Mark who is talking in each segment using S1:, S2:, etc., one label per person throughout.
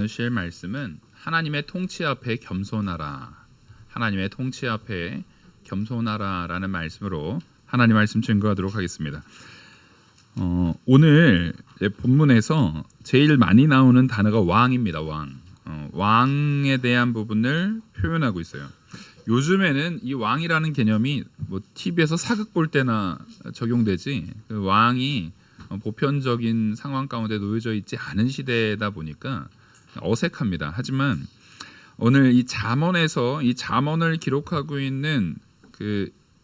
S1: 주실 말씀은 하나님의 통치 앞에 겸손하라. 하나님의 통치 앞에 겸손하라라는 말씀으로 하나님 말씀 증거하도록 하겠습니다. 오늘 본문에서 제일 많이 나오는 단어가 왕입니다. 왕에 대한 부분을 표현하고 있어요. 요즘에는 이 왕이라는 개념이 TV에서 사극 볼 때나 적용되지, 그 왕이 보편적인 상황 가운데 놓여져 있지 않은 시대다 보니까 어색합니다. 하지만 오늘 이 잠언에서 이 잠언을 기록하고 있는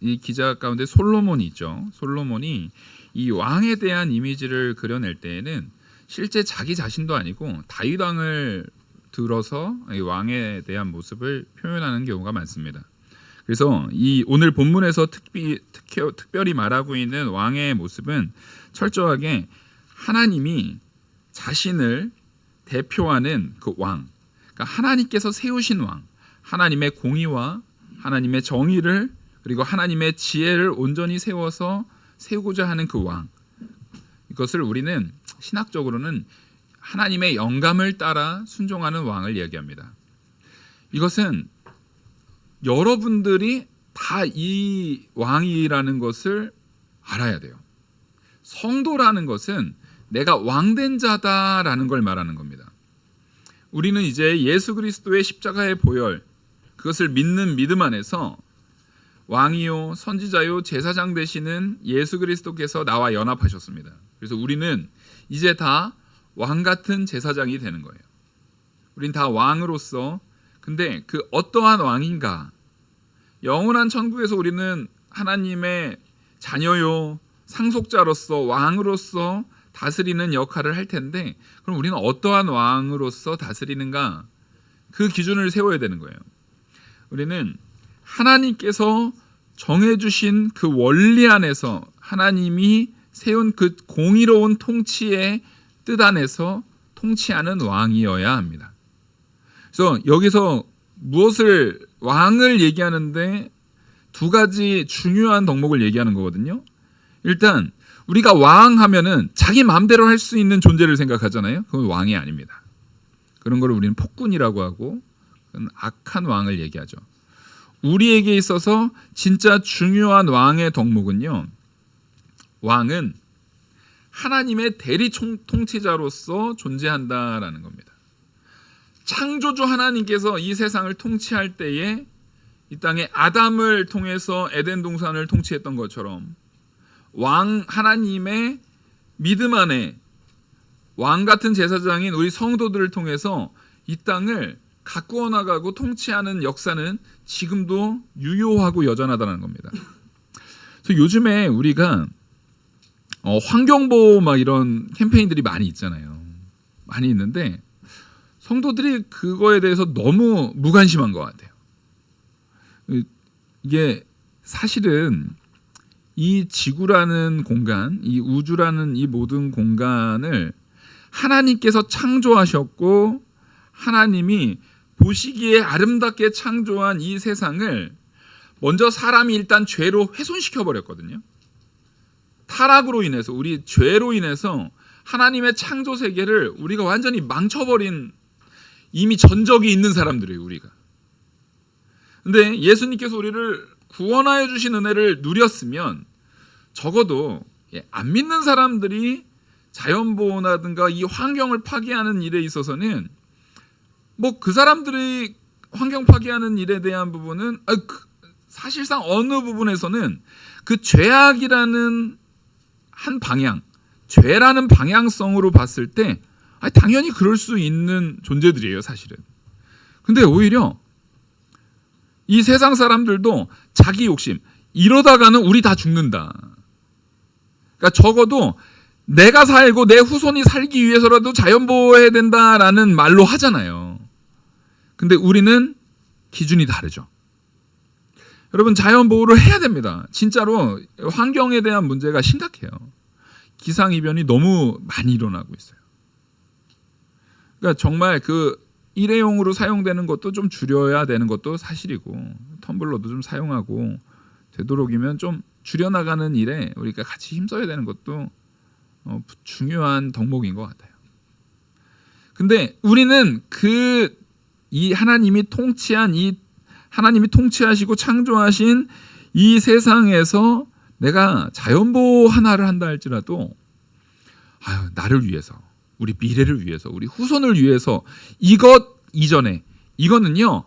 S1: 이 기자 가운데 솔로몬이 있죠. 솔로몬이 이 왕에 대한 이미지를 그려낼 때에는 실제 자기 자신도 아니고 다윗 왕을 들어서 이 왕에 대한 모습을 표현하는 경우가 많습니다. 그래서 이 오늘 본문에서 특별히 말하고 있는 왕의 모습은 철저하게 하나님이 자신을 대표하는 그 왕, 그러니까 하나님께서 세우신 왕, 하나님의 공의와 하나님의 정의를 그리고 하나님의 지혜를 온전히 세우고자 하는 그 왕, 이것을 우리는 신학적으로는 하나님의 영감을 따라 순종하는 왕을 이야기합니다. 이것은 여러분들이 다 이 왕이라는 것을 알아야 돼요. 성도라는 것은 내가 왕된 자다라는 걸 말하는 겁니다. 우리는 이제 예수 그리스도의 십자가의 보혈, 그것을 믿는 믿음 안에서 왕이요 선지자요 제사장 되시는 예수 그리스도께서 나와 연합하셨습니다. 그래서 우리는 이제 다 왕 같은 제사장이 되는 거예요. 우린 다 왕으로서, 근데 그 어떠한 왕인가? 영원한 천국에서 우리는 하나님의 자녀요 상속자로서 왕으로서 다스리는 역할을 할 텐데, 그럼 우리는 어떠한 왕으로서 다스리는가? 그 기준을 세워야 되는 거예요. 우리는 하나님께서 정해주신 그 원리 안에서 하나님이 세운 그 공의로운 통치의 뜻 안에서 통치하는 왕이어야 합니다. 그래서 여기서 무엇을 왕을 얘기하는데 두 가지 중요한 덕목을 얘기하는 거거든요. 일단 우리가 왕 하면은 자기 마음대로 할 수 있는 존재를 생각하잖아요. 그건 왕이 아닙니다. 그런 걸 우리는 폭군이라고 하고, 그건 악한 왕을 얘기하죠. 우리에게 있어서 진짜 중요한 왕의 덕목은요, 왕은 하나님의 대리 통치자로서 존재한다라는 겁니다. 창조주 하나님께서 이 세상을 통치할 때에 이 땅에 아담을 통해서 에덴 동산을 통치했던 것처럼 왕 하나님의 믿음 안에 왕 같은 제사장인 우리 성도들을 통해서 이 땅을 가꾸어 나가고 통치하는 역사는 지금도 유효하고 여전하다는 겁니다. 그래서 요즘에 우리가 환경보호 막 이런 캠페인들이 많이 있잖아요. 많이 있는데 성도들이 그거에 대해서 너무 무관심한 것 같아요. 이게 사실은 이 지구라는 공간, 이 우주라는 이 모든 공간을 하나님께서 창조하셨고, 하나님이 보시기에 아름답게 창조한 이 세상을 먼저 사람이 일단 죄로 훼손시켜 버렸거든요. 타락으로 인해서, 우리 죄로 인해서 하나님의 창조 세계를 우리가 완전히 망쳐버린 이미 전적이 있는 사람들이에요, 우리가. 근데 예수님께서 우리를 구원하여 주신 은혜를 누렸으면 적어도 안 믿는 사람들이 자연보호라든가 이 환경을 파괴하는 일에 있어서는 그 사람들이 환경 파괴하는 일에 대한 부분은 사실상 어느 부분에서는 그 죄악이라는 한 방향, 죄라는 방향성으로 봤을 때 당연히 그럴 수 있는 존재들이에요, 사실은. 근데 오히려 이 세상 사람들도 자기 욕심, 이러다가는 우리 다 죽는다. 그러니까 적어도 내가 살고 내 후손이 살기 위해서라도 자연보호해야 된다라는 말로 하잖아요. 근데 우리는 기준이 다르죠. 여러분, 자연보호를 해야 됩니다. 진짜로 환경에 대한 문제가 심각해요. 기상이변이 너무 많이 일어나고 있어요. 그러니까 정말 그 일회용으로 사용되는 것도 좀 줄여야 되는 것도 사실이고, 텀블러도 좀 사용하고, 되도록이면 좀 줄여나가는 일에 우리가 같이 힘써야 되는 것도 중요한 덕목인 것 같아요. 근데 우리는 이 하나님이 통치하시고 창조하신 이 세상에서 내가 자연보호 하나를 한다 할지라도 나를 위해서, 우리 미래를 위해서, 우리 후손을 위해서 이것 이전에 이거는요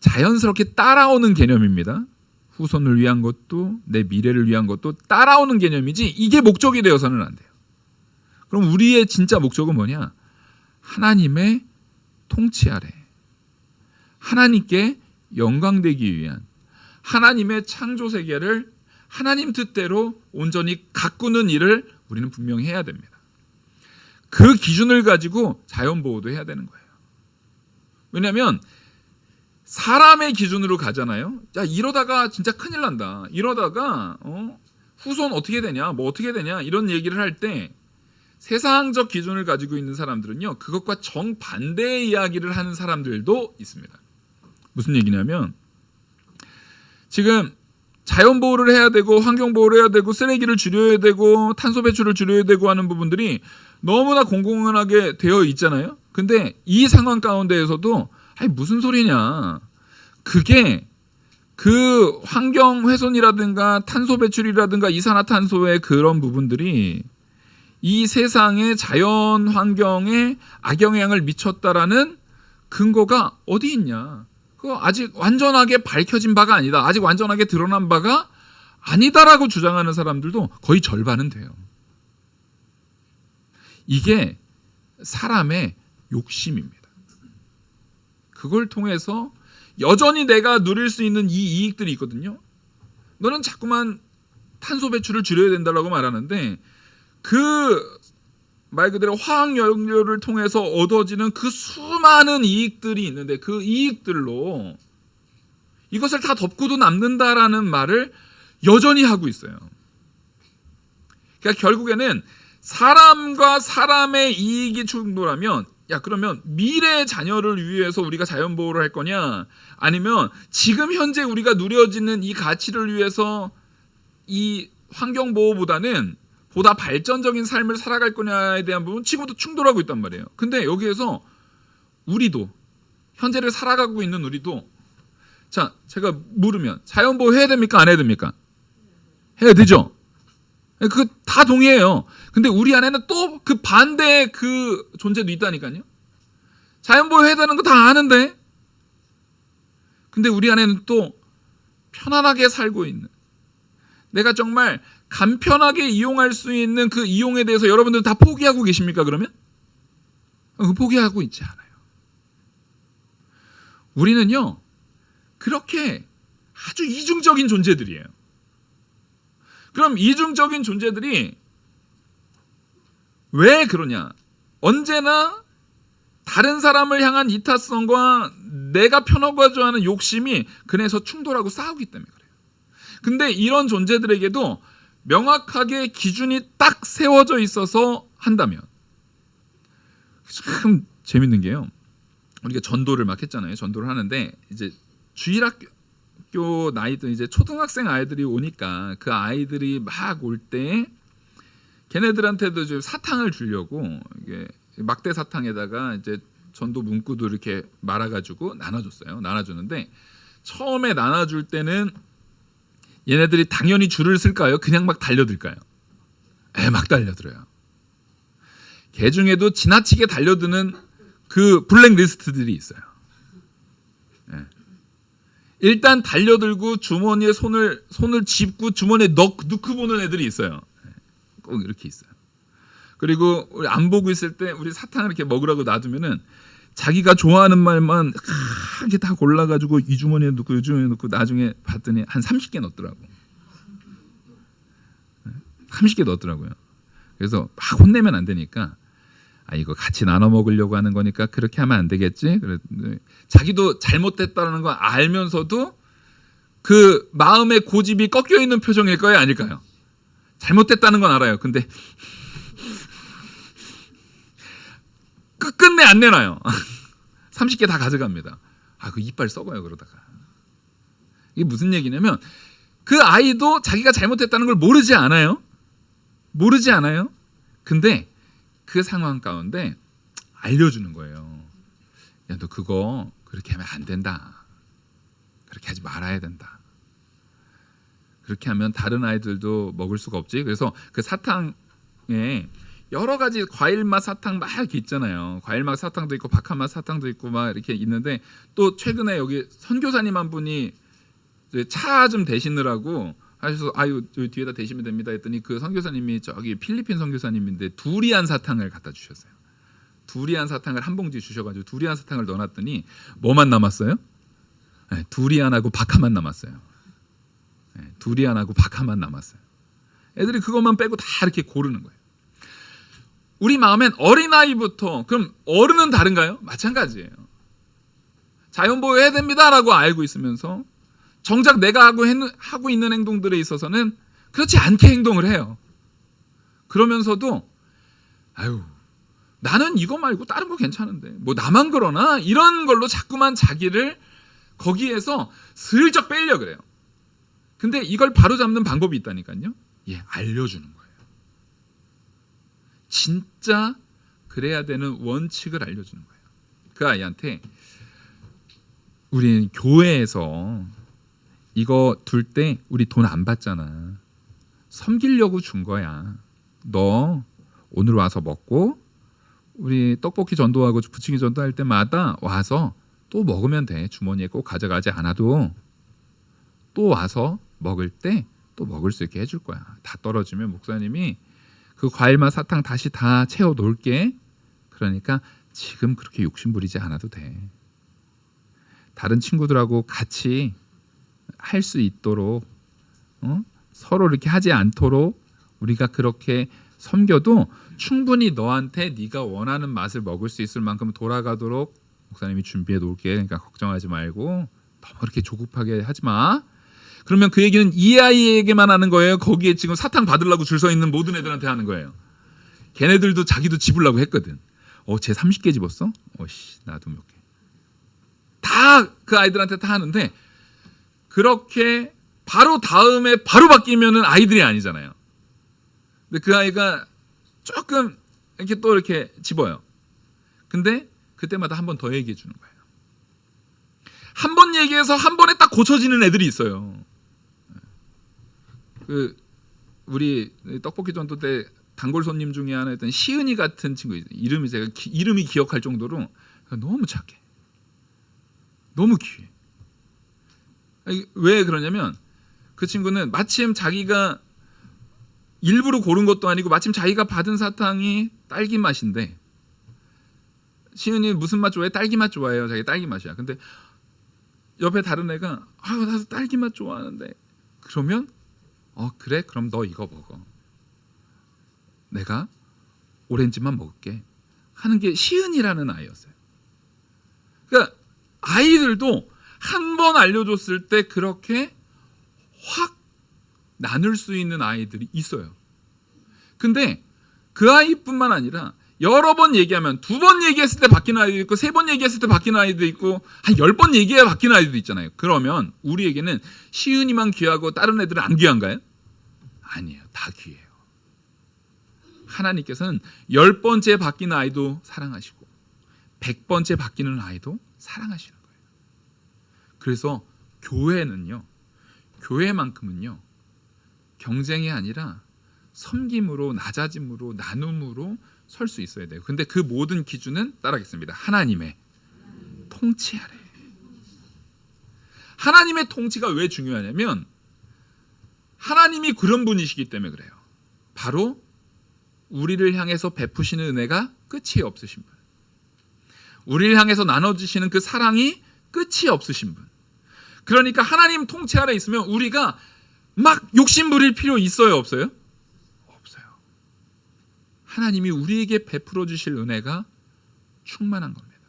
S1: 자연스럽게 따라오는 개념입니다. 후손을 위한 것도 내 미래를 위한 것도 따라오는 개념이지 이게 목적이 되어서는 안 돼요. 그럼 우리의 진짜 목적은 뭐냐? 하나님의 통치 아래 하나님께 영광되기 위한 하나님의 창조 세계를 하나님 뜻대로 온전히 가꾸는 일을 우리는 분명히 해야 됩니다. 그 기준을 가지고 자연보호도 해야 되는 거예요. 왜냐하면 사람의 기준으로 가잖아요. 야, 이러다가 진짜 큰일 난다. 이러다가 후손 어떻게 되냐, 뭐 어떻게 되냐 이런 얘기를 할 때 세상적 기준을 가지고 있는 사람들은요 그것과 정반대의 이야기를 하는 사람들도 있습니다. 무슨 얘기냐면 지금 자연보호를 해야 되고 환경보호를 해야 되고 쓰레기를 줄여야 되고 탄소 배출을 줄여야 되고 하는 부분들이 너무나 공공연하게 되어 있잖아요. 근데 이 상황 가운데에서도 무슨 소리냐, 그게 그 환경 훼손이라든가 탄소 배출이라든가 이산화탄소의 그런 부분들이 이 세상의 자연 환경에 악영향을 미쳤다라는 근거가 어디 있냐. 그거 아직 완전하게 밝혀진 바가 아니다. 아직 완전하게 드러난 바가 아니다라고 주장하는 사람들도 거의 절반은 돼요. 이게 사람의 욕심입니다. 그걸 통해서 여전히 내가 누릴 수 있는 이 이익들이 있거든요. 너는 자꾸만 탄소 배출을 줄여야 된다고 말하는데 그 말 그대로 화학연료를 통해서 얻어지는 그 수많은 이익들이 있는데 그 이익들로 이것을 다 덮고도 남는다라는 말을 여전히 하고 있어요. 그러니까 결국에는 사람과 사람의 이익이 충돌하면 그러면 미래의 자녀를 위해서 우리가 자연보호를 할 거냐, 아니면 지금 현재 우리가 누려지는 이 가치를 위해서 이 환경보호보다는 보다 발전적인 삶을 살아갈 거냐에 대한 부분 지금도 충돌하고 있단 말이에요. 근데 여기에서 우리도 현재를 살아가고 있는 우리도 제가 물으면 자연보호 해야 됩니까? 안 해야 됩니까? 해야 되죠. 그거 다 동의해요. 근데 우리 안에는 또 그 반대의 그 존재도 있다니까요. 자연보호 해야 되는 거 다 아는데 근데 우리 안에는 또 편안하게 살고 있는, 내가 정말 간편하게 이용할 수 있는 그 이용에 대해서 여러분들 다 포기하고 계십니까? 그러면? 포기하고 있지 않아요. 우리는요 그렇게 아주 이중적인 존재들이에요. 그럼 이중적인 존재들이 왜 그러냐? 언제나 다른 사람을 향한 이타성과 내가 편하고자 하는 욕심이 그래서 충돌하고 싸우기 때문에 그래요. 근데 이런 존재들에게도 명확하게 기준이 딱 세워져 있어서 한다면, 참 재밌는 게요. 우리가 전도를 막 했잖아요. 전도를 하는데 이제 주일학교 나이든 이제 초등학생 아이들이 오니까 그 아이들이 막 올 때 걔네들한테도 좀 사탕을 주려고 이게 막대 사탕에다가 이제 전도 문구도 이렇게 말아가지고 나눠줬어요. 나눠주는데 처음에 나눠줄 때는 얘네들이 당연히 줄을 쓸까요? 그냥 막 달려들까요? 막 달려들어요. 걔 중에도 지나치게 달려드는 그 블랙리스트들이 있어요. 일단 달려들고 주머니에 손을 짚고 주머니에 넣고 보는 애들이 있어요. 꼭 이렇게 있어요. 그리고 우리 안 보고 있을 때 우리 사탕을 이렇게 먹으라고 놔두면은 자기가 좋아하는 말만 이렇게 다 골라가지고 이 주머니에 넣고 이 주머니에 넣고 나중에 봤더니 한 30개 넣었더라고. 30개 넣었더라고요. 그래서 막 혼내면 안 되니까 이거 같이 나눠 먹으려고 하는 거니까 그렇게 하면 안 되겠지. 자기도 잘못됐다는 거 알면서도 그 마음의 고집이 꺾여 있는 표정일 거예요, 아닐까요? 잘못됐다는 건 알아요. 근데 끝내 안 내놔요. 30개 다 가져갑니다. 그 이빨 썩어요 그러다가. 이게 무슨 얘기냐면 그 아이도 자기가 잘못했다는 걸 모르지 않아요. 근데 그 상황 가운데 알려주는 거예요. 야, 너 그거 그렇게 하면 안 된다. 그렇게 하지 말아야 된다. 그렇게 하면 다른 아이들도 먹을 수가 없지. 그래서 그 사탕에 여러 가지 과일 맛 사탕 막 이렇게 있잖아요. 과일 맛 사탕도 있고 박하 맛 사탕도 있고 막 이렇게 있는데, 또 최근에 여기 선교사님 한 분이 차 좀 대시느라고 하셔서 아유 여기 뒤에다 대시면 됩니다 했더니, 그 선교사님이 저기 필리핀 선교사님인데 두리안 사탕을 갖다 주셨어요. 두리안 사탕을 한 봉지 주셔가지고 두리안 사탕을 넣어놨더니 뭐만 남았어요? 네, 두리안하고 박하만 남았어요. 네, 두리안하고 박하만 남았어요. 애들이 그것만 빼고 다 이렇게 고르는 거예요. 우리 마음엔 어린아이부터, 그럼 어른은 다른가요? 마찬가지예요. 자연보호해야 됩니다라고 알고 있으면서 정작 내가 하고 있는 행동들에 있어서는 그렇지 않게 행동을 해요. 그러면서도 아유 나는 이거 말고 다른 거 괜찮은데 뭐 나만 그러나, 이런 걸로 자꾸만 자기를 거기에서 슬쩍 빼려 그래요. 근데 이걸 바로잡는 방법이 있다니까요. 예, 알려주는 거예요. 진짜 그래야 되는 원칙을 알려주는 거예요. 그 아이한테 우리는 교회에서 이거 둘 때 우리 돈 안 받잖아. 섬기려고 준 거야. 너 오늘 와서 먹고 우리 떡볶이 전도하고 부침개 전도할 때마다 와서 또 먹으면 돼. 주머니에 꼭 가져가지 않아도 또 와서 먹을 때 또 먹을 수 있게 해줄 거야. 다 떨어지면 목사님이 그 과일맛 사탕 다시 다 채워 놓을게. 그러니까 지금 그렇게 욕심 부리지 않아도 돼. 다른 친구들하고 같이 할 수 있도록, 서로 이렇게 하지 않도록 우리가 그렇게 섬겨도 충분히 너한테 네가 원하는 맛을 먹을 수 있을 만큼 돌아가도록 목사님이 준비해 놓을게. 그러니까 걱정하지 말고 너무 그렇게 조급하게 하지 마. 그러면 그 얘기는 이 아이에게만 하는 거예요? 거기에 지금 사탕 받으려고 줄 서 있는 모든 애들한테 하는 거예요? 걔네들도 자기도 집으려고 했거든. 쟤 30개 집었어? 씨, 나도 몇 개. 다 그 아이들한테 다 하는데, 그렇게 바로 다음에 바로 바뀌면은 아이들이 아니잖아요. 근데 그 아이가 조금 이렇게 또 이렇게 집어요. 근데 그때마다 한 번 더 얘기해 주는 거예요. 한 번 얘기해서 한 번에 딱 고쳐지는 애들이 있어요. 그 우리 떡볶이 전도 때 단골 손님 중에 하나였던 시은이 같은 친구, 이름이 제가 이름이 기억할 정도로 너무 착해. 너무 귀해. 왜 그러냐면 그 친구는 마침 자기가 일부러 고른 것도 아니고 마침 자기가 받은 사탕이 딸기 맛인데, 시은이 무슨 맛 좋아해? 딸기 맛 좋아해요. 자기 딸기 맛이야. 근데 옆에 다른 애가 나도 딸기 맛 좋아하는데, 그러면 그래? 그럼 너 이거 먹어. 내가 오렌지만 먹을게 하는 게 시은이라는 아이였어요. 그러니까 아이들도 한 번 알려줬을 때 그렇게 확 나눌 수 있는 아이들이 있어요. 근데 그 아이뿐만 아니라 여러 번 얘기하면, 2번 얘기했을 때 바뀌는 아이도 있고 3번 얘기했을 때 바뀌는 아이도 있고 한 10번 얘기해야 바뀌는 아이도 있잖아요. 그러면 우리에게는 시은이만 귀하고 다른 애들은 안 귀한가요? 아니에요. 다 귀해요. 하나님께서는 10번째 바뀌는 아이도 사랑하시고 100번째 바뀌는 아이도 사랑하시는 거예요. 그래서 교회만큼은요 경쟁이 아니라 섬김으로, 낮아짐으로, 나눔으로 설 수 있어야 돼요. 근데 그 모든 기준은 따라하겠습니다. 하나님의 통치 아래. 하나님의 통치가 왜 중요하냐면 하나님이 그런 분이시기 때문에 그래요. 바로 우리를 향해서 베푸시는 은혜가 끝이 없으신 분, 우리를 향해서 나눠주시는 그 사랑이 끝이 없으신 분. 그러니까 하나님 통치 아래 있으면 우리가 막 욕심 부릴 필요 있어요? 없어요? 없어요. 하나님이 우리에게 베풀어 주실 은혜가 충만한 겁니다.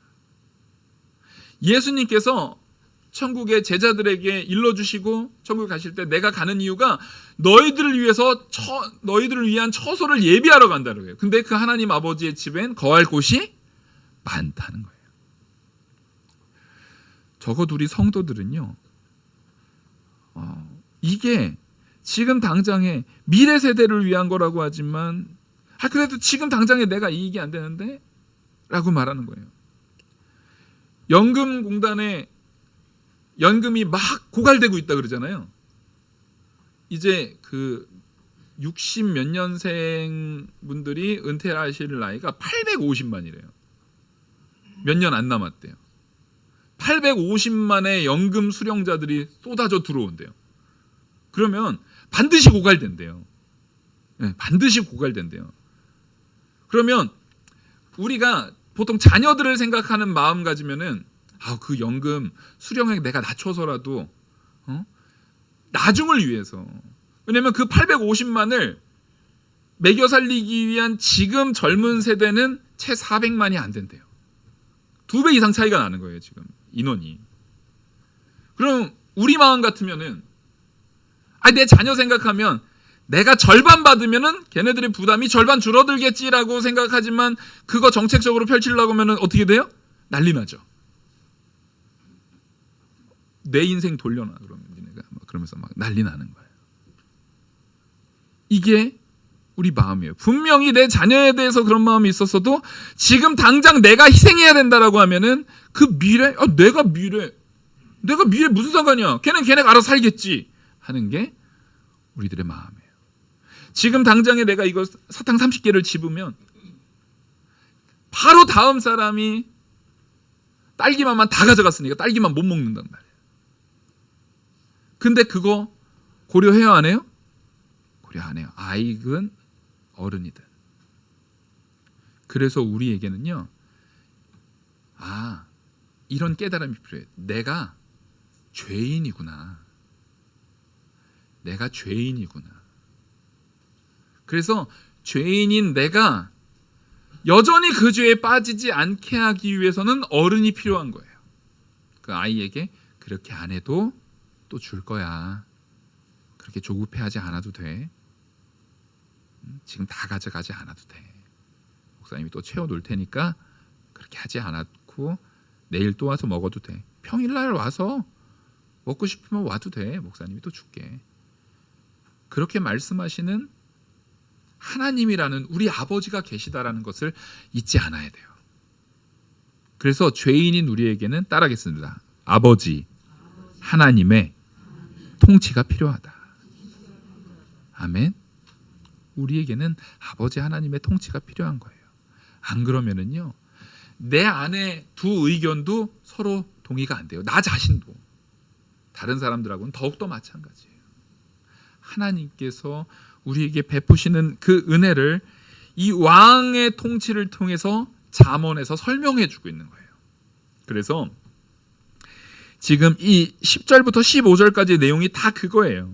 S1: 예수님께서 천국의 제자들에게 일러주시고 천국에 가실 때 내가 가는 이유가 너희들을 위한 처소를 예비하러 간다는 거예요. 근데 그 하나님 아버지의 집엔 거할 곳이 많다는 거예요. 적어도 우리 성도들은요, 이게 지금 당장에 미래 세대를 위한 거라고 하지만 그래도 지금 당장에 내가 이익이 안 되는데 라고 말하는 거예요. 연금공단에 연금이 막 고갈되고 있다 그러잖아요. 이제 그 60 몇 년생 분들이 은퇴하실 나이가 850만이래요. 몇 년 안 남았대요. 850만의 연금 수령자들이 쏟아져 들어온대요. 그러면 반드시 고갈된대요. 네, 반드시 고갈된대요. 그러면 우리가 보통 자녀들을 생각하는 마음 가지면은 그 연금 수령액 내가 낮춰서라도 나중을 위해서, 왜냐면 그 850만을 매겨 살리기 위한 지금 젊은 세대는 채 400만이 안 된대요. 2배 이상 차이가 나는 거예요, 지금 인원이. 그럼 우리 마음 같으면은 내 자녀 생각하면 내가 절반 받으면은 걔네들의 부담이 절반 줄어들겠지라고 생각하지만 그거 정책적으로 펼치려고 하면은 어떻게 돼요? 난리 나죠. 내 인생 돌려놔 그러면 니네가 그러면서 막 난리 나는 거예요. 이게 우리 마음이에요. 분명히 내 자녀에 대해서 그런 마음이 있었어도 지금 당장 내가 희생해야 된다라고 하면은 그 미래, 내가 미래 무슨 상관이야? 걔네가 알아서 살겠지 하는 게 우리들의 마음이에요. 지금 당장에 내가 이거 사탕 30개를 집으면 바로 다음 사람이 딸기만만 다 가져갔으니까 딸기만 못 먹는단 말이에요. 근데 그거 고려해요, 안 해요? 고려 안 해요. 아이든 어른이든. 그래서 우리에게는요, 이런 깨달음이 필요해요. 내가 죄인이구나. 내가 죄인이구나. 그래서 죄인인 내가 여전히 그 죄에 빠지지 않게 하기 위해서는 어른이 필요한 거예요. 그 아이에게 그렇게 안 해도 또 줄 거야. 그렇게 조급해하지 않아도 돼. 지금 다 가져가지 않아도 돼. 목사님이 또 채워놓을 테니까 그렇게 하지 않고 내일 또 와서 먹어도 돼. 평일날 와서 먹고 싶으면 와도 돼. 목사님이 또 줄게. 그렇게 말씀하시는 하나님이라는 우리 아버지가 계시다라는 것을 잊지 않아야 돼요. 그래서 죄인인 우리에게는 따라하겠습니다. 아버지 하나님의 통치가 필요하다. 아멘. 우리에게는 아버지 하나님의 통치가 필요한 거예요. 안 그러면은요, 내 안에 두 의견도 서로 동의가 안 돼요. 나 자신도 다른 사람들하고는 더욱더 마찬가지예요. 하나님께서 우리에게 베푸시는 그 은혜를 이 왕의 통치를 통해서 잠언에서 설명해 주고 있는 거예요. 그래서 지금 이 10절부터 15절까지 내용이 다 그거예요.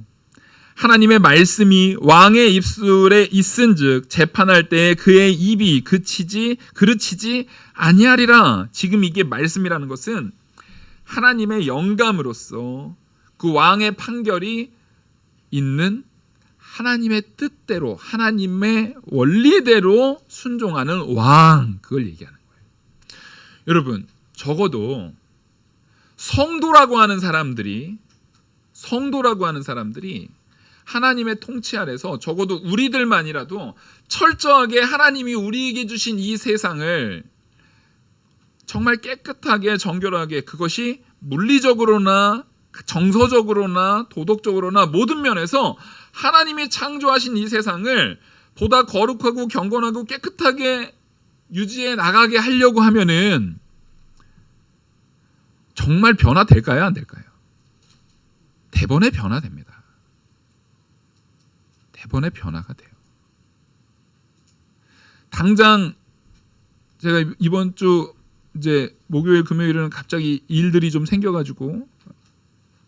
S1: 하나님의 말씀이 왕의 입술에 있은즉 재판할 때에 그의 입이 그르치지 아니하리라. 지금 이게 말씀이라는 것은 하나님의 영감으로써 그 왕의 판결이 있는 하나님의 뜻대로, 하나님의 원리대로 순종하는 왕, 그걸 얘기하는 거예요. 여러분, 적어도 성도라고 하는 사람들이 하나님의 통치 아래서 적어도 우리들만이라도 철저하게 하나님이 우리에게 주신 이 세상을 정말 깨끗하게 정결하게, 그것이 물리적으로나 정서적으로나 도덕적으로나 모든 면에서 하나님이 창조하신 이 세상을 보다 거룩하고 경건하고 깨끗하게 유지해 나가게 하려고 하면은 정말 변화될까요? 안 될까요? 대번에 변화됩니다. 대번에 변화가 돼요. 당장 제가 이번 주 이제 목요일 금요일은 갑자기 일들이 좀 생겨가지고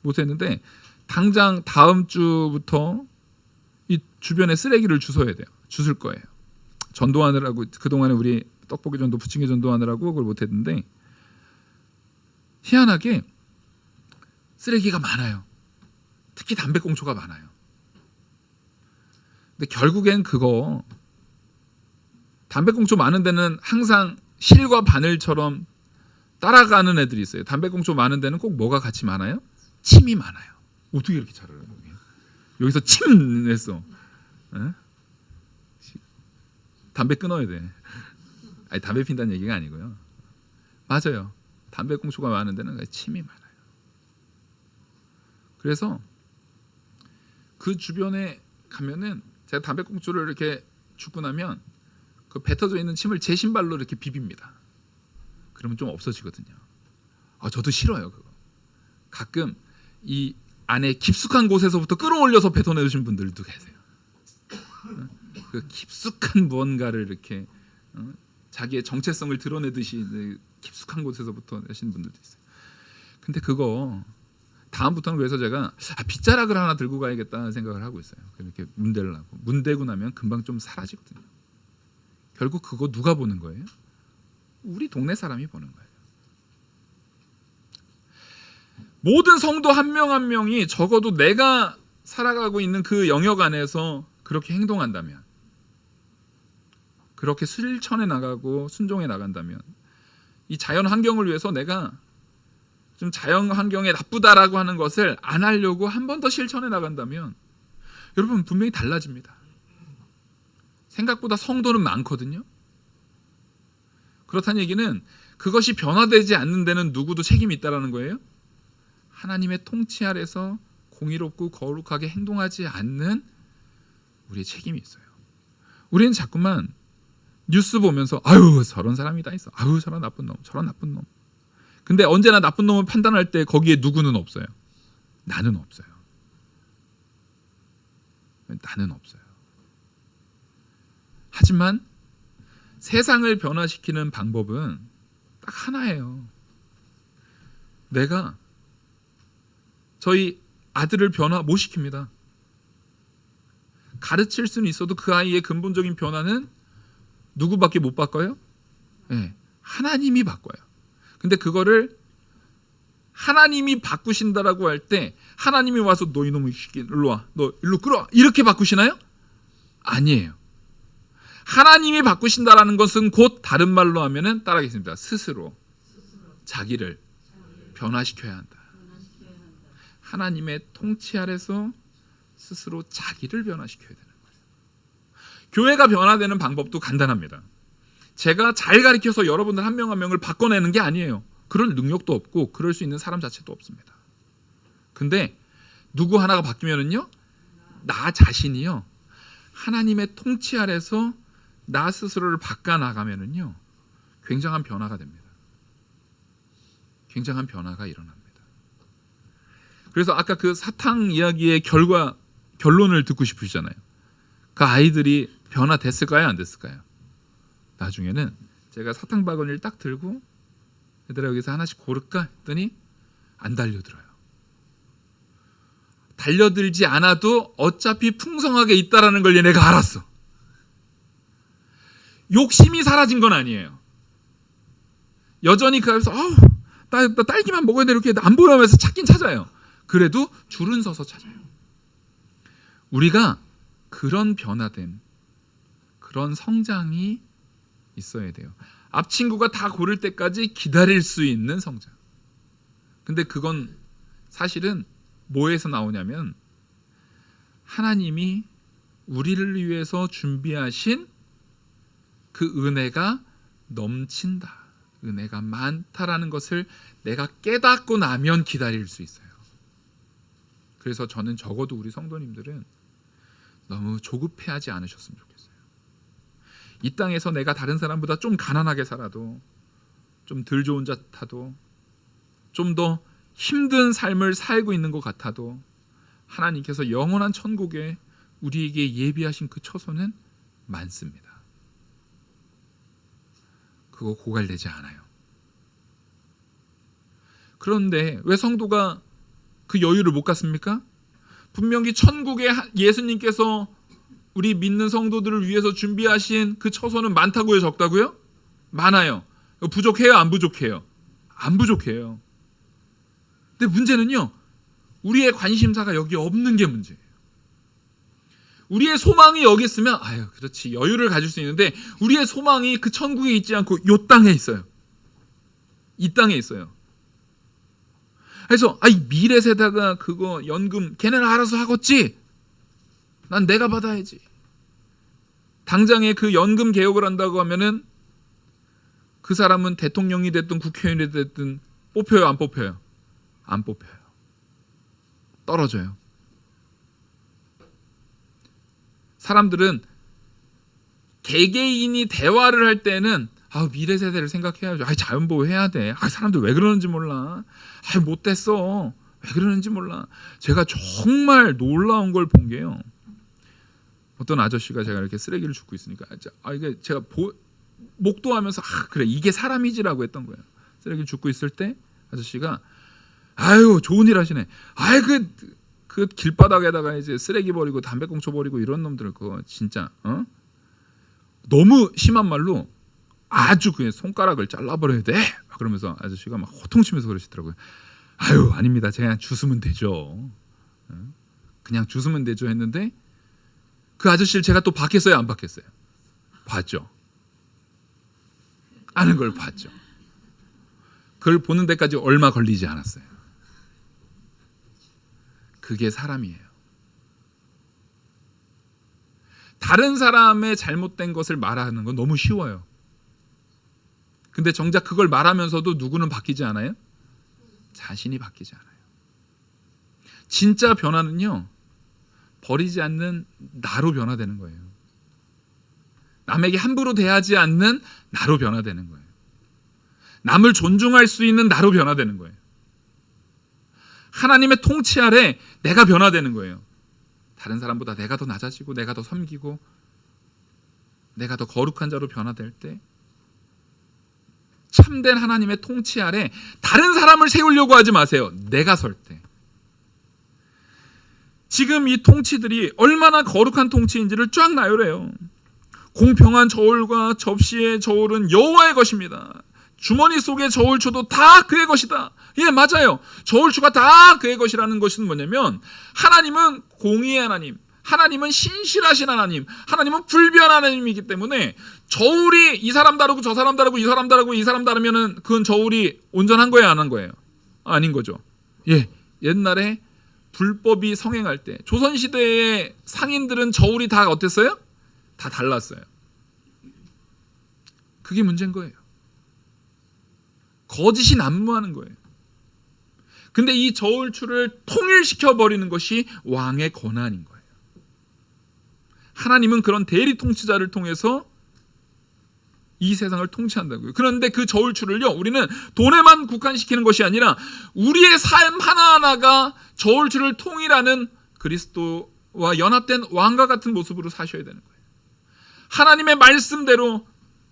S1: 못했는데, 당장 다음 주부터 이 주변에 쓰레기를 주워야 돼요. 주술 거예요. 전도하느라고 그동안에 우리 떡볶이 전도, 부침개 전도하느라고 그걸 못했는데, 희한하게 쓰레기가 많아요. 특히 담배꽁초가 많아요. 근데 결국엔 그거 담배꽁초 많은 데는 항상 실과 바늘처럼 따라가는 애들이 있어요. 담배꽁초 많은 데는 꼭 뭐가 같이 많아요? 침이 많아요. 어떻게 이렇게 잘 알아요? 여기서 침 냈어. 담배 끊어야 돼. 아니 담배 핀다는 얘기가 아니고요. 맞아요. 담배꽁초가 많은 데는 침이 많아요. 그래서 그 주변에 가면은 제가 담배꽁초를 이렇게 줍고 나면 그 뱉어져 있는 침을 제 신발로 이렇게 비빕니다. 그러면 좀 없어지거든요. 저도 싫어요 그거. 가끔 이 안에 깊숙한 곳에서부터 끌어올려서 뱉어내신 분들도 계세요. 그 깊숙한 무언가를 이렇게 자기의 정체성을 드러내듯이 깊숙한 곳에서부터 내신 분들도 있어요. 근데 그거 다음부터는 그래서 제가 빗자락을 하나 들고 가야겠다 생각을 하고 있어요. 이렇게 문대를 하고 문대고 나면 금방 좀 사라지거든요. 결국 그거 누가 보는 거예요? 우리 동네 사람이 보는 거예요. 모든 성도 한 명 한 명이 적어도 내가 살아가고 있는 그 영역 안에서 그렇게 행동한다면, 그렇게 실천해 나가고 순종해 나간다면, 이 자연 환경을 위해서 내가 좀 자연 환경에 나쁘다라고 하는 것을 안 하려고 한 번 더 실천해 나간다면 여러분 분명히 달라집니다. 생각보다 성도는 많거든요. 그렇다는 얘기는 그것이 변화되지 않는 데는 누구도 책임이 있다라는 거예요. 하나님의 통치 아래서 공의롭고 거룩하게 행동하지 않는 우리의 책임이 있어요. 우리는 자꾸만 뉴스 보면서 아유 저런 사람이 다 있어. 아유 저런 나쁜 놈, 저런 나쁜 놈. 근데 언제나 나쁜 놈을 판단할 때 거기에 누구는 없어요. 나는 없어요. 나는 없어요. 하지만 세상을 변화시키는 방법은 딱 하나예요. 내가 저희 아들을 변화 못 시킵니다. 가르칠 수는 있어도 그 아이의 근본적인 변화는 누구밖에 못 바꿔요? 네, 하나님이 바꿔요. 근데 그거를 하나님이 바꾸신다라고 할 때 하나님이 와서 너 이놈의 새끼 일로 와, 너 일로 끌어와 이렇게 바꾸시나요? 아니에요. 하나님이 바꾸신다라는 것은 곧 다른 말로 하면은 따라하겠습니다. 스스로 자기를 변화시켜야 한다. 하나님의 통치 아래서 스스로 자기를 변화시켜야 되는 거예요. 교회가 변화되는 방법도 간단합니다. 제가 잘 가르쳐서 여러분들 한 명 한 명을 바꿔내는 게 아니에요. 그럴 능력도 없고 그럴 수 있는 사람 자체도 없습니다. 근데 누구 하나가 바뀌면은요, 나 자신이요 하나님의 통치 아래서 나 스스로를 바꿔 나가면은요 굉장한 변화가 됩니다. 굉장한 변화가 일어납니다. 그래서 아까 그 사탕 이야기의 결론을 듣고 싶으시잖아요. 그 아이들이 변화됐을까요? 안 됐을까요? 나중에는 제가 사탕 바구니를 딱 들고 얘들아 여기서 하나씩 고를까? 했더니 안 달려들어요. 달려들지 않아도 어차피 풍성하게 있다라는 걸 얘네가 알았어. 욕심이 사라진 건 아니에요. 여전히 그 앞에서 나 딸기만 먹어야 돼 이렇게 안 보여면서 찾긴 찾아요. 그래도 줄은 서서 찾아요. 우리가 그런 변화됨, 그런 성장이 있어야 돼요. 앞 친구가 다 고를 때까지 기다릴 수 있는 성장. 근데 그건 사실은 뭐에서 나오냐면 하나님이 우리를 위해서 준비하신 그 은혜가 넘친다, 은혜가 많다라는 것을 내가 깨닫고 나면 기다릴 수 있어요. 그래서 저는 적어도 우리 성도님들은 너무 조급해하지 않으셨으면 좋겠어요. 이 땅에서 내가 다른 사람보다 좀 가난하게 살아도, 좀 덜 좋은 자 타도, 좀 더 힘든 삶을 살고 있는 것 같아도 하나님께서 영원한 천국에 우리에게 예비하신 그 처소는 많습니다. 그거 고갈되지 않아요. 그런데 왜 성도가 그 여유를 못 갖습니까? 분명히 천국에 예수님께서 우리 믿는 성도들을 위해서 준비하신 그 처소는 많다고요, 적다고요? 많아요. 부족해요, 안 부족해요? 안 부족해요. 근데 문제는요, 우리의 관심사가 여기 없는 게 문제예요. 우리의 소망이 여기 있으면 그렇지, 여유를 가질 수 있는데 우리의 소망이 그 천국에 있지 않고 이 땅에 있어요. 이 땅에 있어요. 그래서 미래 세대가 그거 연금 걔네는 알아서 하겠지. 난 내가 받아야지. 당장에 그 연금 개혁을 한다고 하면은 그 사람은 대통령이 됐든 국회의원이 됐든 뽑혀요, 안 뽑혀요? 안 뽑혀요. 떨어져요. 사람들은 개개인이 대화를 할 때는 미래 세대를 생각해야죠. 자연보호 해야 돼. 사람들 왜 그러는지 몰라. 못됐어. 왜 그러는지 몰라. 제가 정말 놀라운 걸 본 게요. 어떤 아저씨가 제가 이렇게 쓰레기를 줍고 있으니까 이게 제가 목도하면서 그래 이게 사람이지라고 했던 거예요. 쓰레기를 줍고 있을 때 아저씨가 좋은 일 하시네. 그 길바닥에다가 이제 쓰레기 버리고 담배꽁초 버리고 이런 놈들 그거 진짜 너무 심한 말로 아주 그냥 손가락을 잘라버려야 돼. 그러면서 아저씨가 막 호통치면서 그러시더라고요. 아닙니다. 그냥 주스면 되죠. 그냥 주스면 되죠 했는데 그 아저씨를 제가 또 봤겠어요, 안 봤겠어요? 봤죠. 아는 걸 봤죠. 그걸 보는 데까지 얼마 걸리지 않았어요. 그게 사람이에요. 다른 사람의 잘못된 것을 말하는 건 너무 쉬워요. 근데 정작 그걸 말하면서도 누구는 바뀌지 않아요? 자신이 바뀌지 않아요. 진짜 변화는요, 버리지 않는 나로 변화되는 거예요. 남에게 함부로 대하지 않는 나로 변화되는 거예요. 남을 존중할 수 있는 나로 변화되는 거예요. 하나님의 통치 아래 내가 변화되는 거예요. 다른 사람보다 내가 더 낮아지고 내가 더 섬기고 내가 더 거룩한 자로 변화될 때 참된 하나님의 통치 아래 다른 사람을 세우려고 하지 마세요. 내가 설 때. 지금 이 통치들이 얼마나 거룩한 통치인지를 쫙 나열해요. 공평한 저울과 접시의 저울은 여호와의 것입니다. 주머니 속의 저울추도 다 그의 것이다. 예, 맞아요. 저울추가 다 그의 것이라는 것은 뭐냐면 하나님은 공의의 하나님, 하나님은 신실하신 하나님, 하나님은 불변 하나님이기 때문에 저울이 이 사람 다르고 저 사람 다르고 이 사람 다르고 이 사람 다르면은 그건 저울이 온전한 거예요, 안 한 거예요? 아닌 거죠. 예, 옛날에 불법이 성행할 때 조선시대의 상인들은 저울이 다 어땠어요? 다 달랐어요. 그게 문제인 거예요. 거짓이 난무하는 거예요. 근데 이 저울추를 통일시켜 버리는 것이 왕의 권한인 거예요. 하나님은 그런 대리 통치자를 통해서 이 세상을 통치한다고요. 그런데 그 저울추를요, 우리는 돈에만 국한시키는 것이 아니라 우리의 삶 하나하나가 저울추를 통일하는 그리스도와 연합된 왕과 같은 모습으로 사셔야 되는 거예요. 하나님의 말씀대로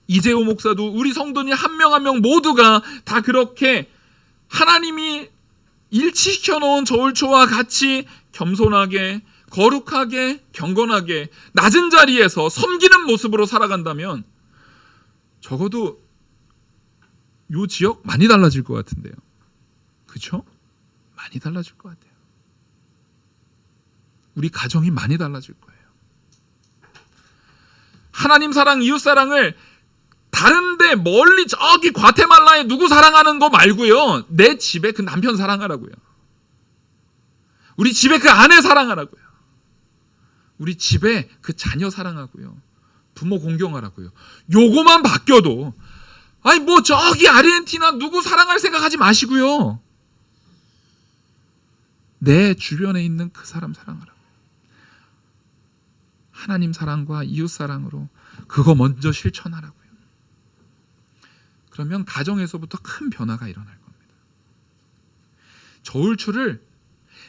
S1: 이재호 목사도 우리 성도님 한 명 한 명 모두가 다 그렇게 하나님이 일치시켜 놓은 저울추와 같이 겸손하게, 거룩하게, 경건하게 낮은 자리에서 섬기는 모습으로 살아간다면 적어도 요 지역 많이 달라질 것 같은데요. 그렇죠? 많이 달라질 것 같아요. 우리 가정이 많이 달라질 거예요. 하나님 사랑, 이웃 사랑을 다른데 멀리 저기 과테말라에 누구 사랑하는 거 말고요. 내 집에 그 남편 사랑하라고요. 우리 집에 그 아내 사랑하라고요. 우리 집에 그 자녀 사랑하고요. 부모 공경하라고요. 요거만 바뀌어도 저기 아르헨티나 누구 사랑할 생각하지 마시고요. 내 주변에 있는 그 사람 사랑하라고요. 하나님 사랑과 이웃 사랑으로 그거 먼저 실천하라고요. 그러면 가정에서부터 큰 변화가 일어날 겁니다. 저울추를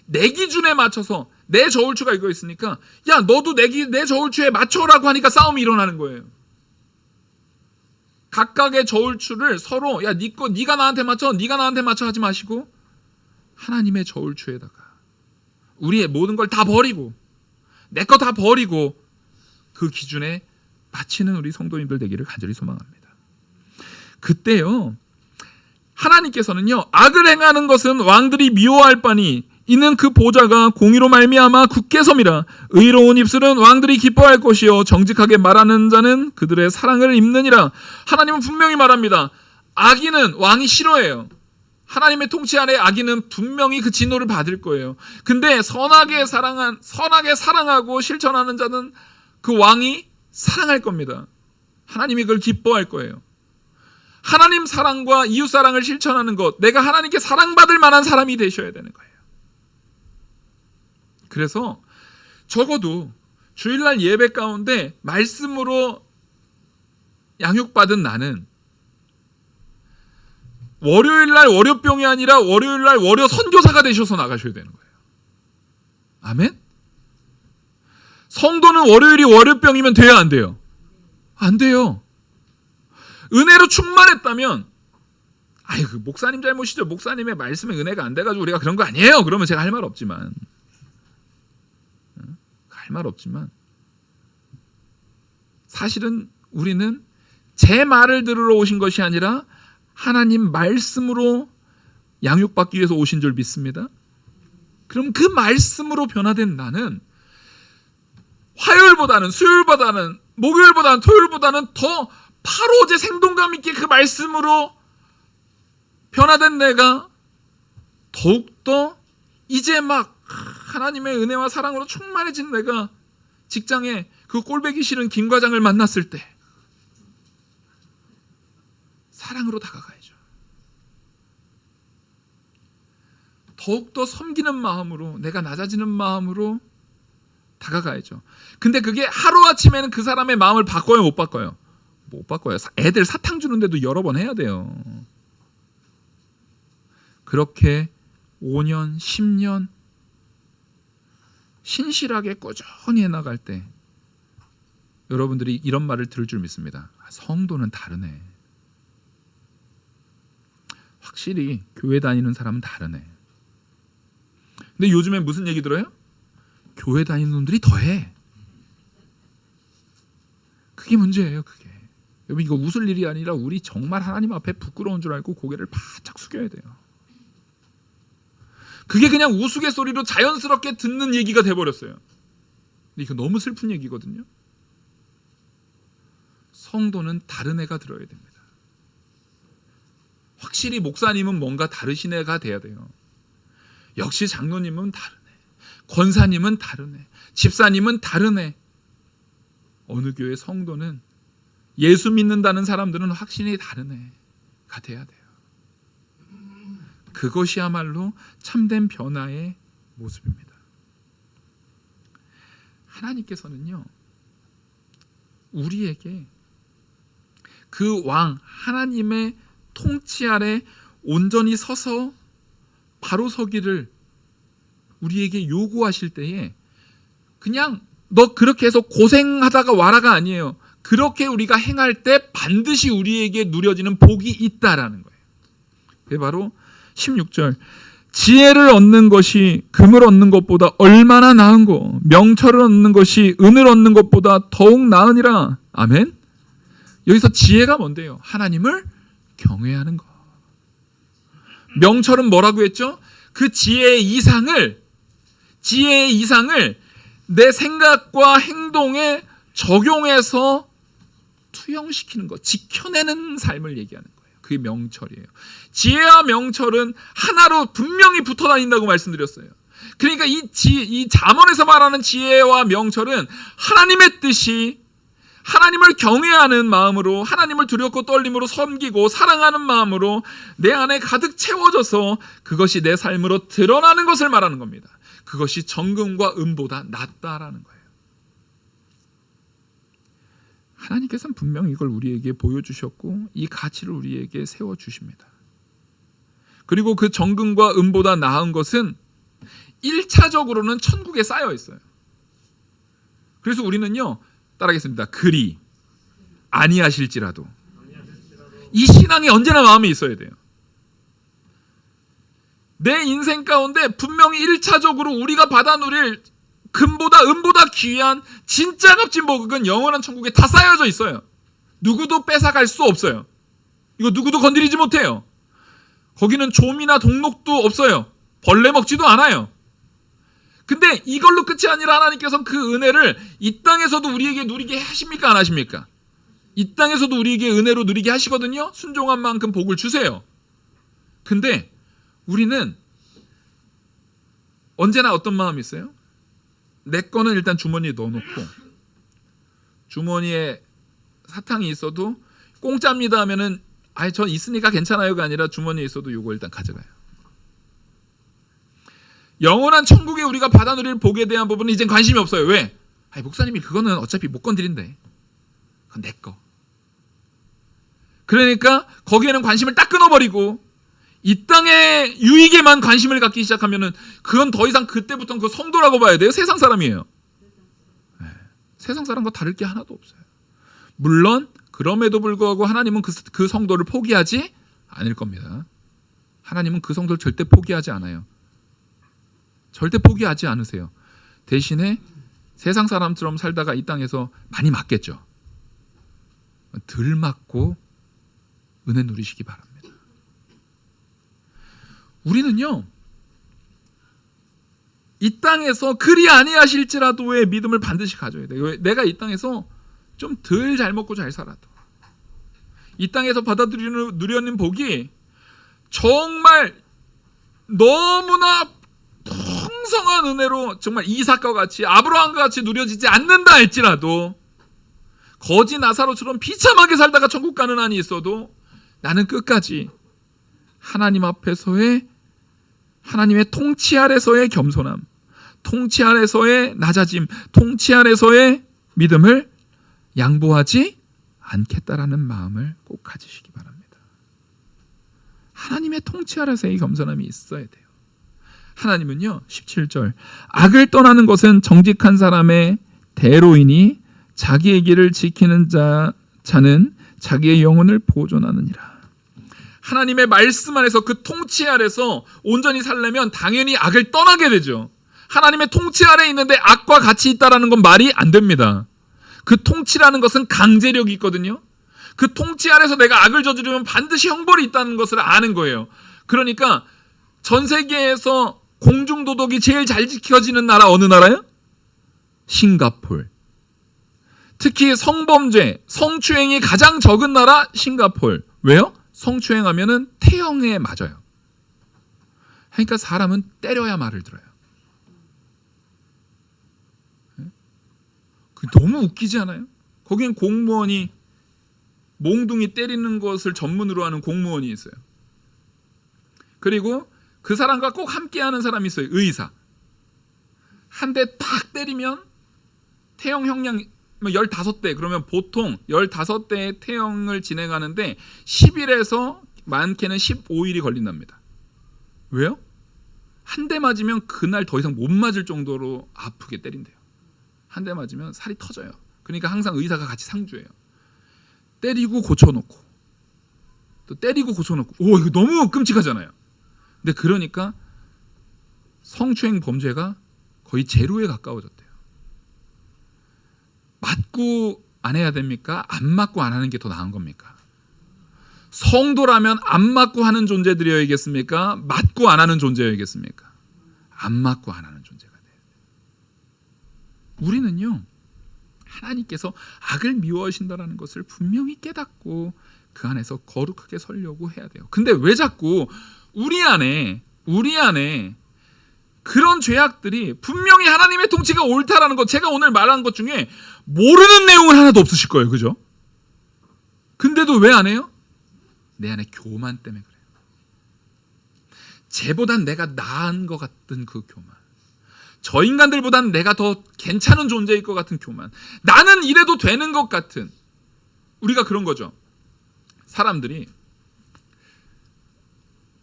S1: 내 기준에 맞춰서 내 저울추가 이거 있으니까 야 너도 내 저울추에 맞춰라고 하니까 싸움이 일어나는 거예요. 각각의 저울추를 서로 야 네가 나한테 맞춰, 네가 나한테 맞춰 하지 마시고 하나님의 저울추에다가 우리의 모든 걸 다 버리고 내 거 다 버리고 그 기준에 맞추는 우리 성도님들 되기를 간절히 소망합니다. 그때요 하나님께서는요 악을 행하는 것은 왕들이 미워할 바니 이는 그 보좌가 공의로 말미암아 굳게 섬이라. 의로운 입술은 왕들이 기뻐할 것이요 정직하게 말하는 자는 그들의 사랑을 입느니라. 하나님은 분명히 말합니다. 악인은 왕이 싫어해요. 하나님의 통치 아래 악인은 분명히 그 진노를 받을 거예요. 근데 선하게 사랑하고 실천하는 자는 그 왕이 사랑할 겁니다. 하나님이 그걸 기뻐할 거예요. 하나님 사랑과 이웃 사랑을 실천하는 것, 내가 하나님께 사랑받을 만한 사람이 되셔야 되는 거예요. 그래서 적어도 주일날 예배 가운데 말씀으로 양육받은 나는 월요일날 월요병이 아니라 월요일날 월요 선교사가 되셔서 나가셔야 되는 거예요. 아멘? 성도는 월요일이 월요병이면 돼야 안 돼요? 안 돼요. 은혜로 충만했다면 그 목사님 잘못이죠. 목사님의 말씀에 은혜가 안 돼가지고 우리가 그런 거 아니에요. 그러면 제가 할 말 없지만 사실은 우리는 제 말을 들으러 오신 것이 아니라 하나님 말씀으로 양육받기 위해서 오신 줄 믿습니다. 그럼 그 말씀으로 변화된 나는 화요일보다는 수요일보다는 목요일보다는 토요일보다는 더 바로 생동감 있게 그 말씀으로 변화된 내가 더욱더 이제 막 하나님의 은혜와 사랑으로 충만해진 내가 직장에 그 꼴배기 싫은 김 과장을 만났을 때 사랑으로 다가가야죠. 더욱더 섬기는 마음으로, 내가 낮아지는 마음으로 다가가야죠. 근데 그게 하루아침에는 그 사람의 마음을 바꿔요, 못 바꿔요? 못 바꿔요. 애들 사탕 주는데도 여러 번 해야 돼요. 그렇게 5년, 10년 신실하게 꾸준히 해나갈 때 여러분들이 이런 말을 들을 줄 믿습니다. 성도는 다르네. 확실히 교회 다니는 사람은 다르네. 근데 요즘에 무슨 얘기 들어요? 교회 다니는 놈들이 더해. 그게 문제예요. 그게. 여러분 이거 웃을 일이 아니라 우리 정말 하나님 앞에 부끄러운 줄 알고 고개를 바짝 숙여야 돼요. 그게 그냥 우스갯소리로 자연스럽게 듣는 얘기가 돼버렸어요. 근데 이거 너무 슬픈 얘기거든요. 성도는 다른 애가 들어야 됩니다. 확실히 목사님은 뭔가 다르신 애가 돼야 돼요. 역시 장로님은 다른 애, 권사님은 다른 애, 집사님은 다른 애. 어느 교회 성도는 예수 믿는다는 사람들은 확실히 다른 애가 돼야 돼요. 그것이야말로 참된 변화의 모습입니다. 하나님께서는요, 우리에게 그 왕 하나님의 통치 아래 온전히 서서 바로 서기를 우리에게 요구하실 때에 그냥 너 그렇게 해서 고생하다가 와라가 아니에요. 그렇게 우리가 행할 때 반드시 우리에게 누려지는 복이 있다라는 거예요. 그게 바로 16절, 지혜를 얻는 것이 금을 얻는 것보다 얼마나 나은고 명철을 얻는 것이 은을 얻는 것보다 더욱 나으니라. 아멘. 여기서 지혜가 뭔데요? 하나님을 경외하는 것. 명철은 뭐라고 했죠? 그 지혜의 이상을 내 생각과 행동에 적용해서 투영시키는 것, 지켜내는 삶을 얘기하는 거예요. 그게 명철이에요. 지혜와 명철은 하나로 분명히 붙어 다닌다고 말씀드렸어요. 그러니까 이 잠언에서 말하는 지혜와 명철은 하나님의 뜻이, 하나님을 경외하는 마음으로, 하나님을 두렵고 떨림으로 섬기고 사랑하는 마음으로 내 안에 가득 채워져서 그것이 내 삶으로 드러나는 것을 말하는 겁니다. 그것이 정금과 은보다 낫다라는 거예요. 하나님께서는 분명히 이걸 우리에게 보여주셨고 이 가치를 우리에게 세워주십니다. 그리고 그 정금과 은보다 나은 것은 1차적으로는 천국에 쌓여 있어요. 그래서 우리는요, 따라하겠습니다. 그리 아니하실지라도, 이 신앙이 언제나 마음에 있어야 돼요. 내 인생 가운데 분명히 1차적으로 우리가 받아 누릴 금보다 은보다 귀한 진짜 값진 복은 영원한 천국에 다 쌓여져 있어요. 누구도 뺏어갈 수 없어요. 이거 누구도 건드리지 못해요. 거기는 좀이나 동록도 없어요. 벌레 먹지도 않아요. 근데 이걸로 끝이 아니라 하나님께서 그 은혜를 이 땅에서도 우리에게 누리게 하십니까? 안 하십니까? 이 땅에서도 우리에게 은혜로 누리게 하시거든요. 순종한 만큼 복을 주세요. 근데 우리는 언제나 어떤 마음이 있어요? 내 거는 일단 주머니에 넣어놓고, 주머니에 사탕이 있어도 공짜입니다 하면은 아니 전 있으니까 괜찮아요가 아니라 주머니에 있어도 요거 일단 가져가요. 영원한 천국에 우리가 받아 누릴 복에 대한 부분은 이젠 관심이 없어요. 왜? 아니 목사님이 그거는 어차피 못 건드린대. 그건 내 거. 그러니까 거기에는 관심을 딱 끊어버리고 이 땅의 유익에만 관심을 갖기 시작하면은 그건 더 이상 그때부터는 그 성도라고 봐야 돼요. 세상 사람이에요. 네. 세상 사람과 다를 게 하나도 없어요. 물론 그럼에도 불구하고 하나님은 그 성도를 포기하지 않을 겁니다. 하나님은 그 성도를 절대 포기하지 않아요. 절대 포기하지 않으세요. 대신에 세상 사람처럼 살다가 이 땅에서 많이 맞겠죠. 덜 맞고 은혜 누리시기 바랍니다. 우리는요, 이 땅에서 그리 아니하실지라도의 믿음을 반드시 가져야 돼요. 내가 이 땅에서 좀 덜 잘 먹고 잘 살아도 이 땅에서 받아들이는 누려는 복이 정말 너무나 풍성한 은혜로 정말 이삭과 같이 아브라함과 같이 누려지지 않는다 할지라도 거지 나사로처럼 비참하게 살다가 천국 가는 한이 있어도 나는 끝까지 하나님 앞에서의 하나님의 통치 아래서의 겸손함, 통치 아래서의 낮아짐, 통치 아래서의 믿음을 양보하지 않겠다라는 마음을 꼭 가지시기 바랍니다. 하나님의 통치 아래서의 겸손함이 있어야 돼요. 하나님은요 17절 악을 떠나는 것은 정직한 사람의 대로이니 자기의 길을 지키는 자는 자기의 영혼을 보존하느니라. 하나님의 말씀 안에서 그 통치 아래서 온전히 살려면 당연히 악을 떠나게 되죠. 하나님의 통치 아래에 있는데 악과 같이 있다라는 건 말이 안 됩니다. 그 통치라는 것은 강제력이 있거든요. 그 통치 아래서 내가 악을 저지르면 반드시 형벌이 있다는 것을 아는 거예요. 그러니까 전 세계에서 공중도덕이 제일 잘 지켜지는 나라 어느 나라요? 싱가폴. 특히 성범죄, 성추행이 가장 적은 나라 싱가폴. 왜요? 성추행하면은 태형에 맞아요. 그러니까 사람은 때려야 말을 들어요. 너무 웃기지 않아요? 거긴 공무원이 몽둥이 때리는 것을 전문으로 하는 공무원이 있어요. 그리고 그 사람과 꼭 함께하는 사람이 있어요. 의사. 한 대 딱 때리면 태형 형량 15대, 그러면 보통 15대의 태형을 진행하는데 10일에서 많게는 15일이 걸린답니다. 왜요? 한 대 맞으면 그날 더 이상 못 맞을 정도로 아프게 때린대요. 한 대 맞으면 살이 터져요. 그러니까 항상 의사가 같이 상주해요. 때리고 고쳐놓고 또 때리고 고쳐놓고. 오, 이거 너무 끔찍하잖아요. 근데 그러니까 성추행 범죄가 거의 제로에 가까워졌대요. 맞고 안 해야 됩니까? 안 맞고 안 하는 게 더 나은 겁니까? 성도라면 안 맞고 하는 존재들이어야겠습니까? 맞고 안 하는 존재여야겠습니까? 안 맞고 안 하는 존재가 돼요. 우리는요, 하나님께서 악을 미워하신다라는 것을 분명히 깨닫고 그 안에서 거룩하게 서려고 해야 돼요. 근데 왜 자꾸 우리 안에 그런 죄악들이 분명히 하나님의 통치가 옳다라는 것, 제가 오늘 말한 것 중에 모르는 내용은 하나도 없으실 거예요. 그죠? 근데도 왜 안 해요? 내 안에 교만 때문에 그래요. 쟤보단 내가 나은 것 같은 그 교만, 저 인간들보단 내가 더 괜찮은 존재일 것 같은 교만, 나는 이래도 되는 것 같은, 우리가 그런 거죠. 사람들이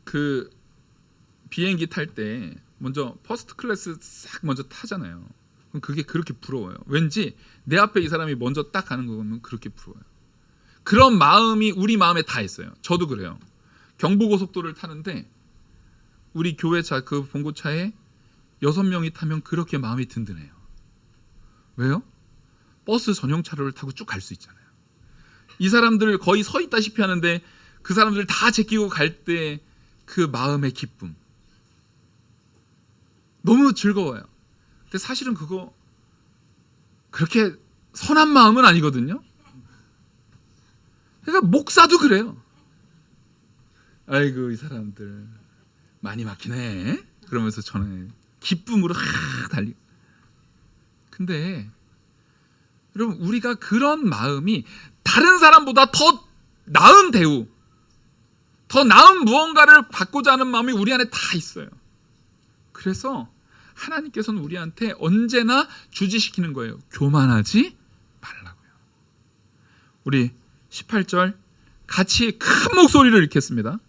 S1: 그 비행기 탈 때 먼저 퍼스트 클래스 싹 먼저 타잖아요. 그럼 그게 그렇게 부러워요. 왠지 내 앞에 이 사람이 먼저 딱 가는 거 보면 그렇게 부러워요. 그런 마음이 우리 마음에 다 있어요. 저도 그래요. 경부고속도로를 타는데 우리 교회 차, 그 봉고차에 6명이 타면 그렇게 마음이 든든해요. 왜요? 버스 전용 차로를 타고 쭉 갈 수 있잖아요. 이 사람들 거의 서 있다시피 하는데 그 사람들 다 제끼고 갈 때 그 마음의 기쁨, 너무 즐거워요. 근데 사실은 그거 그렇게 선한 마음은 아니거든요. 그러니까 목사도 그래요. 아이고 이 사람들 많이 막히네 그러면서 저는 기쁨으로 달리고. 근데 여러분, 우리가 그런 마음이 다른 사람보다 더 나은 대우, 더 나은 무언가를 받고자 하는 마음이 우리 안에 다 있어요. 그래서 하나님께서는 우리한테 언제나 주지시키는 거예요. 교만하지 말라고요. 우리 18절 같이 큰 목소리를 읽겠습니다.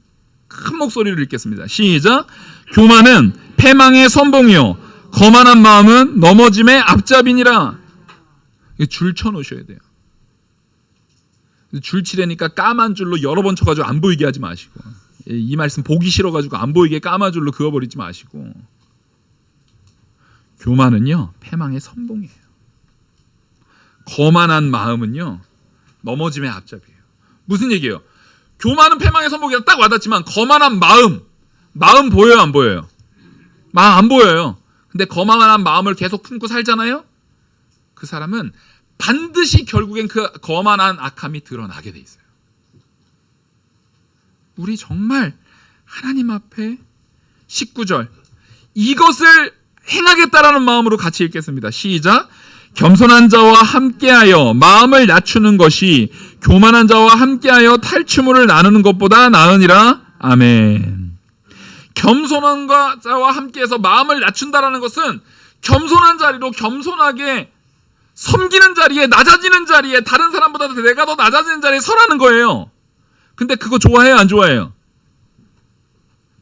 S1: 큰 목소리를 읽겠습니다. 시작. 교만은 패망의 선봉이요 거만한 마음은 넘어짐의 앞잡이니라. 줄 쳐놓으셔야 돼요. 줄 치려니까 까만 줄로 여러 번 쳐가지고 안 보이게 하지 마시고, 이 말씀 보기 싫어가지고 안 보이게 까만 줄로 그어버리지 마시고, 교만은요 패망의 선봉이에요. 거만한 마음은요 넘어짐의 앞잡이에요. 무슨 얘기예요? 교만은 패망의 선봉이라 딱 와닿지만 거만한 마음 보여요 안 보여요? 마음 안 보여요. 근데 거만한 마음을 계속 품고 살잖아요. 그 사람은 반드시 결국엔 그 거만한 악함이 드러나게 돼 있어요. 우리 정말 하나님 앞에 19절 이것을 행하겠다라는 마음으로 같이 읽겠습니다. 시작. 겸손한 자와 함께하여 마음을 낮추는 것이 교만한 자와 함께하여 탈취물을 나누는 것보다 나으니라. 아멘. 겸손한 자와 함께해서 마음을 낮춘다라는 것은 겸손한 자리로 겸손하게 섬기는 자리에, 낮아지는 자리에, 다른 사람보다 내가 더 낮아지는 자리에 서라는 거예요. 근데 그거 좋아해요 안 좋아해요?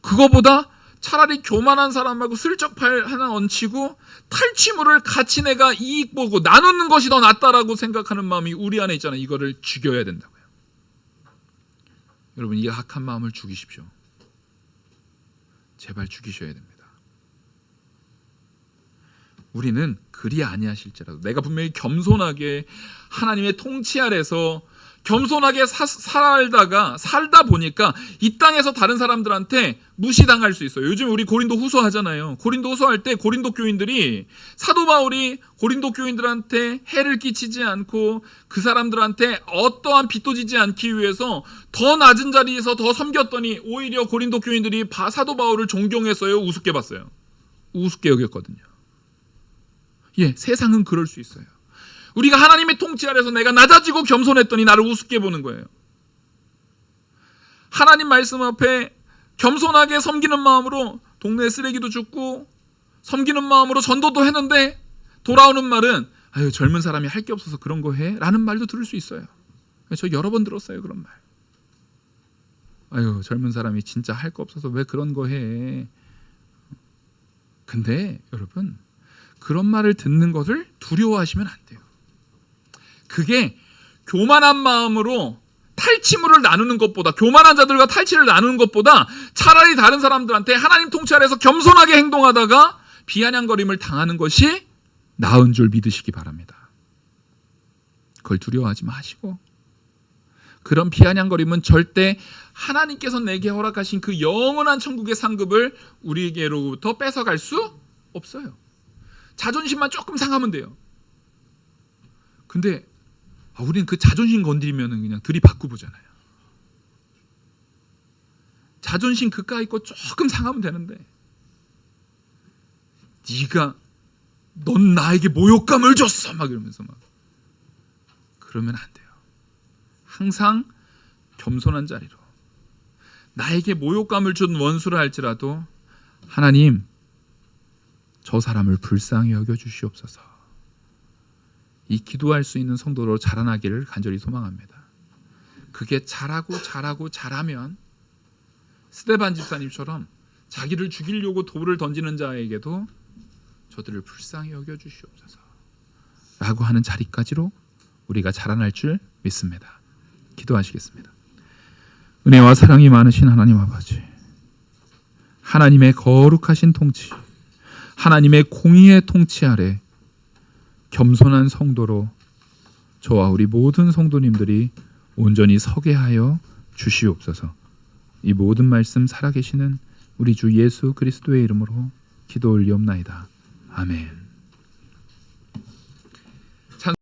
S1: 그거보다 차라리 교만한 사람하고 슬쩍 팔 하나 얹히고 탈취물을 같이 내가 이익 보고 나누는 것이 더 낫다라고 생각하는 마음이 우리 안에 있잖아요. 이거를 죽여야 된다고요. 여러분, 이 악한 마음을 죽이십시오. 제발 죽이셔야 됩니다. 우리는 그리 아니하실지라도 내가 분명히 겸손하게 하나님의 통치 아래서 겸손하게 살다 보니까 이 땅에서 다른 사람들한테 무시당할 수 있어요. 요즘 우리 고린도 후서 하잖아요. 고린도 후서 할 때 고린도 교인들이 사도 바울이 고린도 교인들한테 해를 끼치지 않고 그 사람들한테 어떠한 빚도 지지 않기 위해서 더 낮은 자리에서 더 섬겼더니 오히려 고린도 교인들이 사도 바울을 존경했어요? 우습게 봤어요? 우습게 여겼거든요. 예, 세상은 그럴 수 있어요. 우리가 하나님의 통치 아래서 내가 낮아지고 겸손했더니 나를 우습게 보는 거예요. 하나님 말씀 앞에 겸손하게 섬기는 마음으로 동네 쓰레기도 줍고 섬기는 마음으로 전도도 했는데 돌아오는 말은 아유 젊은 사람이 할 게 없어서 그런 거 해? 라는 말도 들을 수 있어요. 저 여러 번 들었어요 그런 말. 아유 젊은 사람이 진짜 할 거 없어서 왜 그런 거 해? 근데 여러분 그런 말을 듣는 것을 두려워하시면 안 돼요. 그게 교만한 마음으로 탈취물을 나누는 것보다, 교만한 자들과 탈취를 나누는 것보다 차라리 다른 사람들한테 하나님 통치 아래서 겸손하게 행동하다가 비아냥거림을 당하는 것이 나은 줄 믿으시기 바랍니다. 그걸 두려워하지 마시고, 그런 비아냥거림은 절대 하나님께서 내게 허락하신 그 영원한 천국의 상급을 우리에게로부터 뺏어갈 수 없어요. 자존심만 조금 상하면 돼요. 근데 우리는 그 자존심 건드리면 그냥 들이받고 보잖아요. 자존심 그까이 거 조금 상하면 되는데 넌 나에게 모욕감을 줬어 막 이러면서 막 그러면 안 돼요. 항상 겸손한 자리로 나에게 모욕감을 준 원수라 할지라도 하나님 저 사람을 불쌍히 여겨주시옵소서. 이 기도할 수 있는 성도로 자라나기를 간절히 소망합니다. 그게 잘하면 스데반 집사님처럼 자기를 죽이려고 돌을 던지는 자에게도 저들을 불쌍히 여겨주시옵소서 라고 하는 자리까지로 우리가 자라날 줄 믿습니다. 기도하시겠습니다. 은혜와 사랑이 많으신 하나님 아버지, 하나님의 거룩하신 통치, 하나님의 공의의 통치 아래 겸손한 성도로 저와 우리 모든 성도님들이 온전히 서게 하여 주시옵소서. 이 모든 말씀 살아계시는 우리 주 예수 그리스도의 이름으로 기도 올리옵나이다. 아멘.